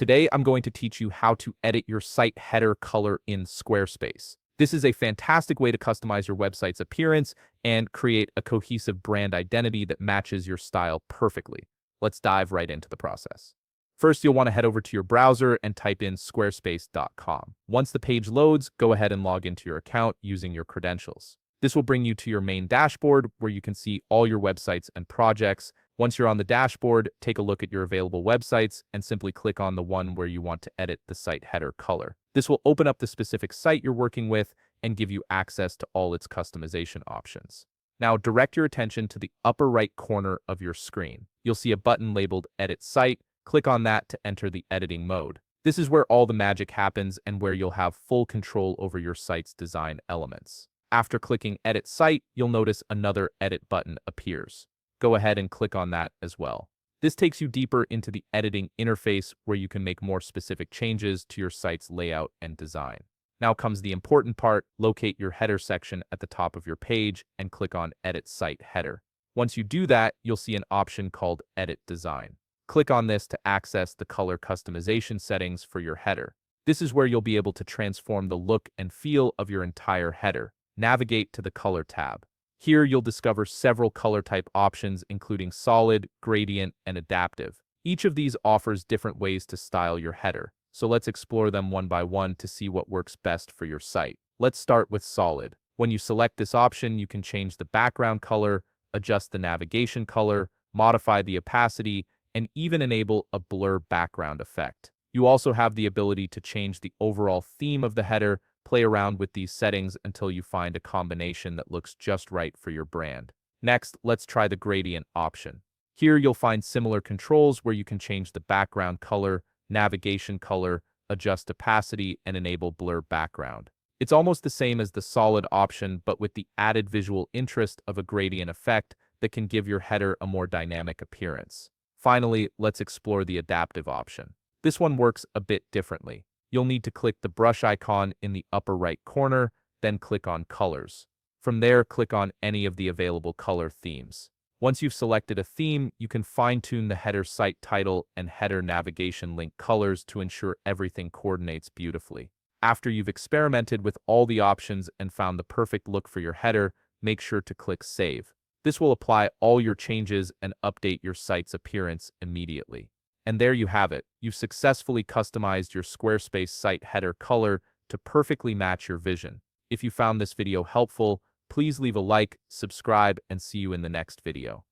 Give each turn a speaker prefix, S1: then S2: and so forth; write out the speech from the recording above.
S1: Today, I'm going to teach you how to edit your site header color in Squarespace. This is a fantastic way to customize your website's appearance and create a cohesive brand identity that matches your style perfectly. Let's dive right into the process. First, you'll want to head over to your browser and type in squarespace.com. Once the page loads, go ahead and log into your account using your credentials. This will bring you to your main dashboard where you can see all your websites and projects. Once you're on the dashboard, take a look at your available websites and simply click on the one where you want to edit the site header color. This will open up the specific site you're working with and give you access to all its customization options. Now, direct your attention to the upper right corner of your screen. You'll see a button labeled Edit Site. Click on that to enter the editing mode. This is where all the magic happens and where you'll have full control over your site's design elements. After clicking Edit Site, you'll notice another Edit button appears. Go ahead and click on that as well. This takes you deeper into the editing interface where you can make more specific changes to your site's layout and design. Now comes the important part. Locate your header section at the top of your page and click on Edit Site Header. Once you do that, you'll see an option called Edit Design. Click on this to access the color customization settings for your header. This is where you'll be able to transform the look and feel of your entire header. Navigate to the Color tab. Here you'll discover several color type options including solid, gradient, and adaptive. Each of these offers different ways to style your header, so let's explore them one by one to see what works best for your site. Let's start with solid. When you select this option, you can change the background color, adjust the navigation color, modify the opacity, and even enable a blur background effect. You also have the ability to change the overall theme of the header. Play around with these settings until you find a combination that looks just right for your brand. Next, let's try the gradient option. Here you'll find similar controls where you can change the background color, navigation color, adjust opacity, and enable blur background. It's almost the same as the solid option, but with the added visual interest of a gradient effect that can give your header a more dynamic appearance. Finally, let's explore the adaptive option. This one works a bit differently. You'll need to click the brush icon in the upper right corner, then click on Colors. From there, click on any of the available color themes. Once you've selected a theme, you can fine-tune the header site title and header navigation link colors to ensure everything coordinates beautifully. After you've experimented with all the options and found the perfect look for your header, make sure to click Save. This will apply all your changes and update your site's appearance immediately. And there you have it. You've successfully customized your Squarespace site header color to perfectly match your vision. If you found this video helpful, please leave a like, subscribe, and see you in the next video.